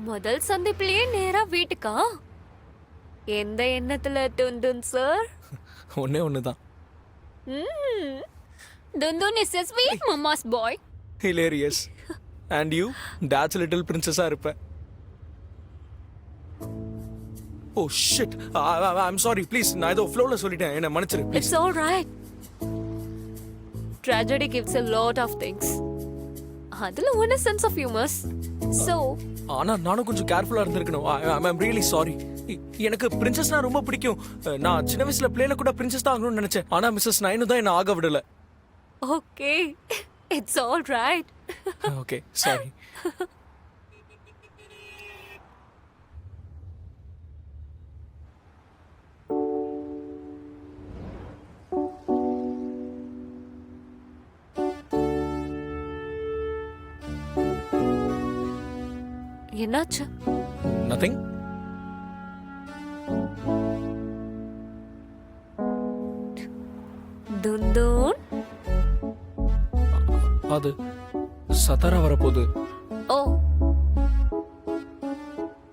முதல் சந்திப்பிலேயே நேரா வீட்டுக்கா? எந்த எண்ணத்துல துந்துன் சார்? ஒன்னே ஒண்ணுதான். துந்துன் is a sweet mama's boy. Hilarious. And you? Dad's little princess-ஆ இருப்ப. Oh shit. I'm sorry. Please. நான் ஏதோ flowல சொல்லிட்டேன். என்ன மன்னிச்சிரு. Please. It's all right. Tragedy gives a lot of things. அதுல one sense of humor. So, ஆனா நானும் கொஞ்சம் கேர்ஃபுல்லா இருந்திருக்கணும். I'm really sorry. எனக்கு பிரின்சஸ்னா ரொம்ப பிடிக்கும். நான் சின்ன வயசுல பிளேல கூட பிரின்சஸ் தான் ஆகணும்னு நினைச்சேன். ஆனா மிஸ்ஸஸ் நைனு தான் என்ன ஆக விடல. okay. It's all right. Okay, sorry. என்னாச்சு? Nothing. துந்துன்? அது சதாரா வரப்போகுது. Oh.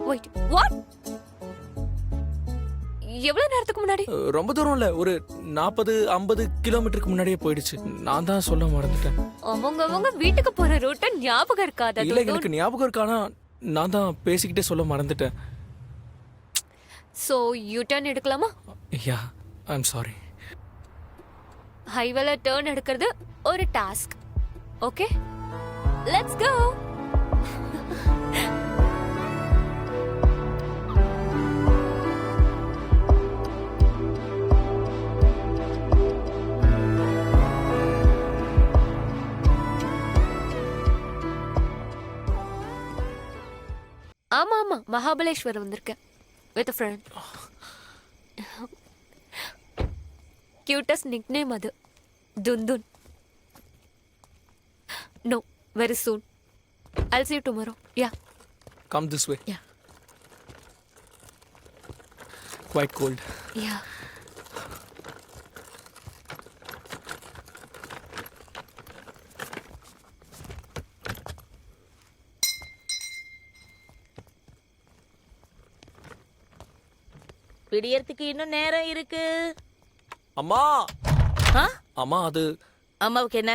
Wait, what? எவ்வளவு நேரத்துக்கு முன்னாடி? ரொம்ப தூரம் இல்ல, ஒரு 40-50 கிலோமீட்டருக்கு முன்னாடியே போயிடுச்சு. நான் தான் சொல்ல மறந்துட்டேன். அவங்க வீட்டுக்கு போற ரூட் ஞாபகம் இருக்காதா? இல்ல, எனக்கு ஞாபகம் இருக்கானா நான் தான் பேசிக்கிட்டே சொல்ல மறந்துட்டேன். சோ யூ டர்ன் எடுக்கலாமா? யா, ஐம் சாரி. ஹைவேல டர்ன் எடுக்கிறது ஒரு டாஸ்க். Okay, let's go. ஆமா ஆமா, மகாபலேஸ்வரம் வந்திருக்கேன் வித் ஃப்ரெண்ட். கியூட்டஸ்ட் நிக்நேம் அது, துந்துன். No, very soon. I'll see you tomorrow. Yeah. Come this way. Yeah. Quite cold. Yeah. விடியறதுக்கு இன்னும் நேரம் இருக்கு. அம்மா. ஆ? அம்மா, அது அம்மாவுக்கு என்ன?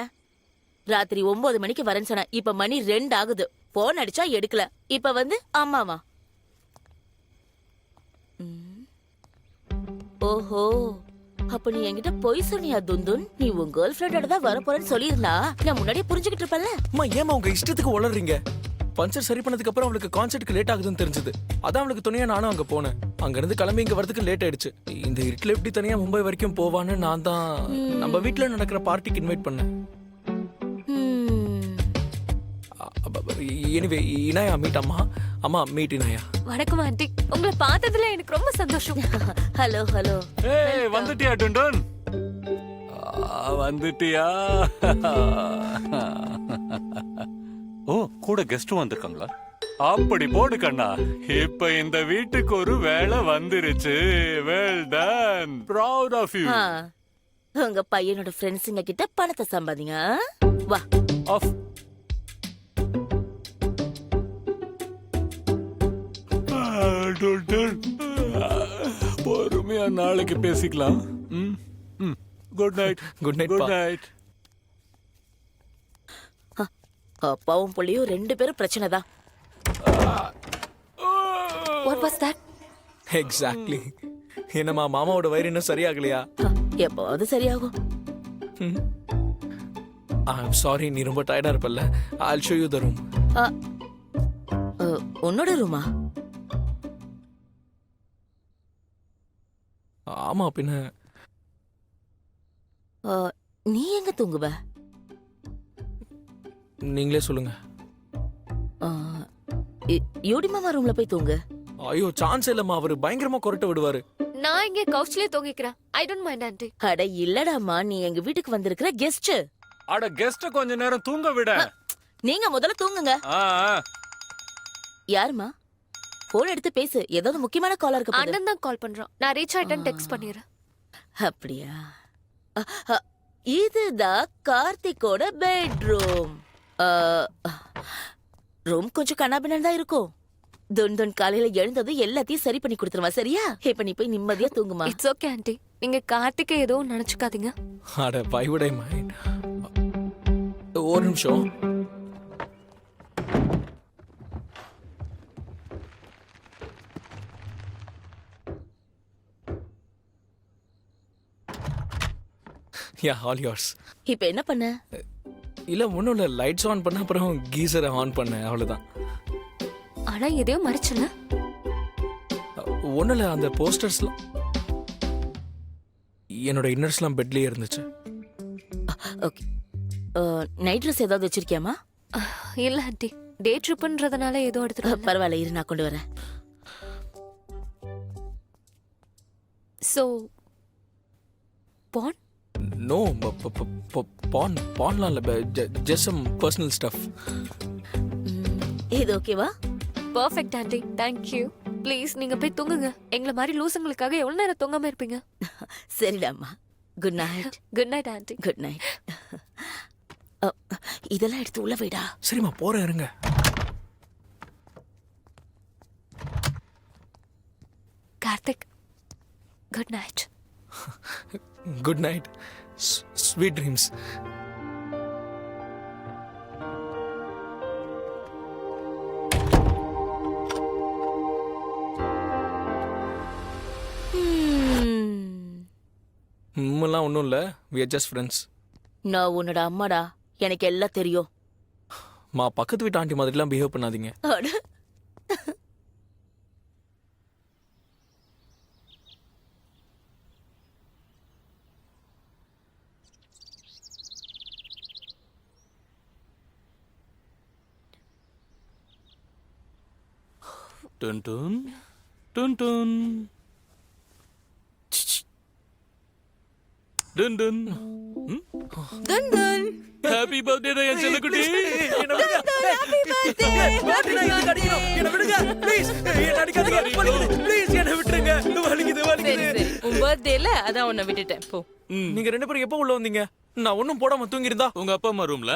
ராத்திரி 9 மணிக்கு வரேன்னு சொன்ன. இப்ப மணி 2 ஆகுது. போன் அடிச்சா எடுக்கல. இப்ப வந்து அம்மாவா? ஓஹோ, அப்ப நீ என்கிட்ட பொய் சொன்னியா துந்துன்? நீ உன் கேர்ள் ஃப்ரெண்டோட தான் வர போறேன்னு சொல்லியிருந்தா நான் முன்னாடியே புரிஞ்சுக்கிட்டு இருப்பேன்ல. அம்மா, ஏமா உங்க இஷ்டத்துக்கு உளறீங்க? பஞ்சர் சரி பண்ணதுக்கு அப்புறம் அவளுக்கு கான்சர்ட்க்கு லேட் ஆகுதுன்னு தெரிஞ்சது. அதான் அவளுக்கு துணையா நானும் அங்க போனேன். அங்க இருந்து கிளம்பி இங்க வரதுக்கு லேட் ஆயிடுச்சு. இந்த இருட்டுல எப்படி தனியா மும்பை வரைக்கும் போவான்னு நான் தான் நம்ம வீட்டுல நடக்கிற பார்ட்டிக்கு இன்வைட் பண்ணேன். எனிவே, இனாயா மீட் அம்மா. அம்மா மீட் இனாயா. வணக்கம் ஆண்டி, உங்களை பார்த்ததுல எனக்கு ரொம்ப சந்தோஷம். Hello hello. ஏய், வந்துட்டியா டுண்டுன்? வந்துட்டியா? ஓ, கூட கெஸ்டும் வந்திருக்காங்களா? அப்படி போடு கண்ணா. இப்ப இந்த வீட்டுக்கு ஒரு வேலை வந்துருச்சு. Well done, proud of you. உங்க பையனோட ஃப்ரெண்ட்ஸுங்க கிட்ட பணத்தை சம்பாதிங்க. வா. ஆஃப். பொறுமையா நாளைக்கு பேசிக்கலாம். Good night. Good night. Good night. அப்பாவும் புள்ளியும் 2 பேரும் பிரச்சனை தான். What was that? எக்ஸாக்ட்லி. என்னம்மா, மாமாவோட வயிறு இன்னும் சரியாகலையா? எப்போது சரியாகும். ஐம் சாரி, நீ ரொம்ப டயர்டா இருப்பல்ல. I'll show you the room. உன்னோட ரூமா? ஆமா, பின்ன நீ எங்க தூங்குவ? நீங்களே சொல்லுங்க. யூடி மாமா ரூம்ல போய் தூங்கு. ஐயோ, சான்ஸ் இல்லம்மா, அவரு பயங்கரமா கொரட்ட விடுவாரு. நான் இங்க கவுச்லயே தூங்கிக்கிறேன். I don't mind aunty. அட இல்லடாமா, நீ எங்க வீட்டுக்கு வந்திருக்கிற கெஸ்ட். அட, கெஸ்ட கொஞ்ச நேரம் தூங்க விட. நீங்க முதல்ல தூங்குங்க. யாருமா? போன் எடுத்து பேசு. ஏதாவது முக்கியமான காலா இருக்க போகுது. அண்ணன் தான் கால் பண்றான். நான் ரீச் ஆயிட்டேன்னு டெக்ஸ்ட் பண்ணிடுறேன். அப்படியா? இதுதான் கார்த்திகோட பெட்ரூம். ரூம் கொஞ்சம் கண்ணாபின்னு தான் இருக்கும். துன் காலையில எழுந்தது எல்லாத்தையும் சரி பண்ணி கொடுத்துருவா சரியா? இப்ப நீ போய் நிம்மதியா தூங்குமா. It's okay aunty. நீங்க கார்த்திகை ஏதோ நினைச்சுக்காதீங்க. அட why would I mind? ஒரு நிமிஷம். யா ஆல் yours. இப்ப என்ன பண்ண? இல்ல ஒன்றும் இல்லை, லைட்ஸ் ஆன் பண்ண அப்புறம் கீசரை ஆன் பண்ணேன், அவ்வளோதான். ஆனா எதையோ மறைச்சல. ஒன்றும் இல்லை, அந்த போஸ்டர்ஸ்லாம் என்னோட இன்னர்ஸ்லாம் பெட்லேயே இருந்துச்சு. ஓகே. நைட் ட்ரெஸ் ஏதாவது வச்சிருக்கியாமா? இல்ல ஆண்டி, டே ட்ரிப்ன்றதுனால ஏதோ எடுத்துட்டு வந்தேன். பரவாயில்ல, இரு நான் கொண்டு வரேன். சோ பான் நோ, பான்லாம் இல்லை, ஜஸ்ட் சம் பர்சனல் ஸ்டஃப். இது ஓகேவா? Perfect aunty, thank you. Please நீங்க போய் தூங்குங்க. எங்களை மாதிரி லூசுங்களுக்காக எவ்வளவு நேரம் தூங்காம இருப்பீங்க? சரிடாம்மா. Good night. Good night aunty. Good night. இதெல்லாம் எடுத்து உள்ள வைடா. சரிம்மா, போறேன், இருங்க. Karthik, good night. Good night, sweet dreams. எல்லாம் ஒன்றும் இல்லை, we are just friends. நான் உன்னோட அம்மாடா, எனக்கு எல்லாம் தெரியும். மா, பக்கத்து வீட்டு ஆண்டி மாதிரிலாம் பிஹேவ் பண்ணாதீங்க. அட. டுன் டுன் டுன் டுன் டுன் டுன். டன் டன். ஹாப்பி பர்த்டே என் செல்லக்குட்டி. உன் பர்த்டேல அதான் உன்னை விட்டுட்டேன் போ. நீங்க ரெண்டு பேரும் எப்போ உள்ள வந்தீங்க? நான் ஒன்றும் போடாம தூங்கியிருந்தா? உங்க அப்பா அம்மா ரூம்ல?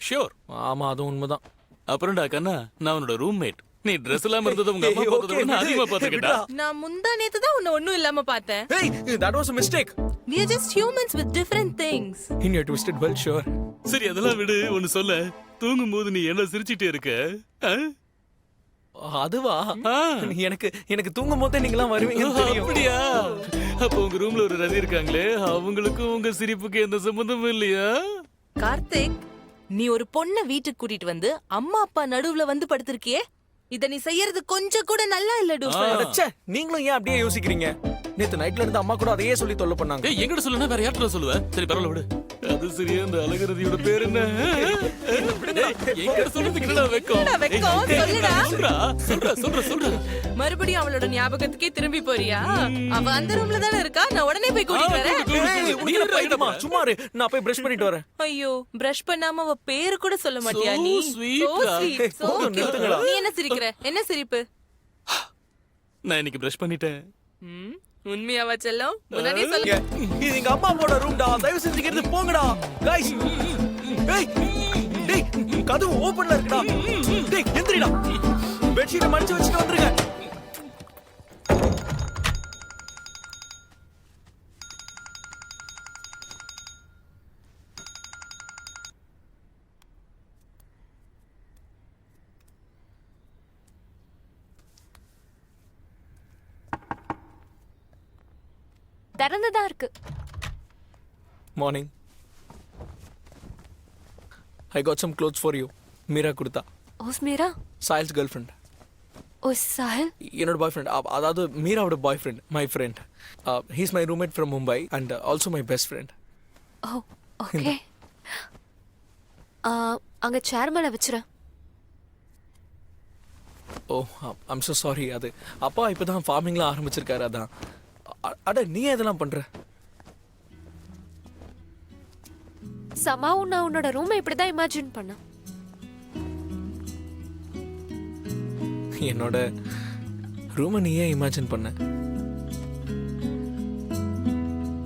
ஷூர். ஆமா, அதுவும் உண்மைதான். அப்புறம்டா கண்ணா, நான் உன்னோட ரூம்மேட். நீ ட்ரெஸ் எல்லாம் இருந்தது உங்க அம்மா பார்த்தத விட நான் அதிகமா பாத்துக்கிட்டா. நான் முந்தா நேத்து தான் உன்னை ஒண்ணும் இல்லாம பார்த்தேன். Hey, that was a mistake. We are just humans with different things. In your twisted well, sure. சரி அதெல்லாம் விடு, ஒன்னு சொல்ல. தூங்கும் போது நீ என்ன சிரிச்சிட்டே இருக்க? அதுவா? எனக்கு எனக்கு தூங்கும் போதே நீங்களாம் வருவீங்கன்னு தெரியும். அப்படியா? அப்ப உங்க ரூம்ல ஒரு ரதி இருக்காங்களே, அவங்களுக்கும் உங்க சிரிப்புக்கு எந்த சம்பந்தமும் இல்லையா? கார்த்திக், நீ ஒரு பொண்ண வீட்டுக்கு கூட்டிட்டு வந்து அம்மா அப்பா நடுவுல வந்து படுத்திருக்கியே, இத நீ செய்யறது கொஞ்சம் கூட நல்லா இல்ல டூஃபர். ச்சே, நீங்களும் ஏன் அப்படியே யோசிக்கிறீங்க? நேத்து நைட்ல இருந்து அம்மா கூட அதையே சொல்லி தொல்லை பண்ணாங்க. ஏய், என்கிட்ட சொல்லுனா வேற யார்கிட்ட சொல்லுவ? சரி பரவாயில்ல விடு. அது சரியா, அந்த அழகரதியோட பேர் என்ன? என்கிட்ட சொல்றதுக்கு என்னடா வெக்கம்? என்னடா வெக்கம்? சொல்லுடா. சொல்றா. மறுபடியும் அவளோட ஞாபகத்துக்கே திரும்பி போறியா? அவ அந்த ரூம்ல தானே இருக்கா, நான் உடனே போய் கூட்டிட்டு வரேன். நீங்க போயிடுமா, சும்மா இரு, நான் போய் பிரஷ் பண்ணிட்டு வரேன். ஐயோ, பிரஷ் பண்ணாம அவ பேரு கூட சொல்ல மாட்டியா நீ? So sweet. So sweet, so cute. நிறுத்துங்களா? நீ என்ன சிரிக்கிற? என்ன சிரிப்பு? நான் இன்னைக்கு பிரஷ் பண்ணிட்டேன். உண்மையாவா செல்லம்? முன்னாடியே சொல்லு. இது எங்க அம்மாவோட ரூம்டா, தயவு செஞ்சு இருந்து போங்கடா. गाइस, டேய் டேய், கதவு ஓபன்ல இருக்குடா. டேய் எந்திரிடா, பெட்ஷீட்டை மடிச்சு வச்சிட்டு வந்துருங்க. திறந்துதான் இருக்கு. Morning. I got some clothes for you. Meera கொடுத்தா. Who's Meera? Sayal's girlfriend. Oh Sayal? என்னோட பாய் ஃப்ரெண்ட், அதாவது மீராவோட boyfriend, my friend. He's my roommate from Mumbai and also my best friend. Oh okay. அங்க சேர் மேல வச்சிரு. Oh, I'm so sorry. அது அப்பா இப்பதான் ஃபார்மிங்லாம் ஆரம்பிச்சிருக்காரு, அதான். அட, நீ இதெல்லாம் பண்ற? சமாவும் நான் உன்னோட ரூமை இப்படிதான் இமேஜின் பண்ணேன். என்னோட ரூமை நீயே இமேஜின் பண்ண.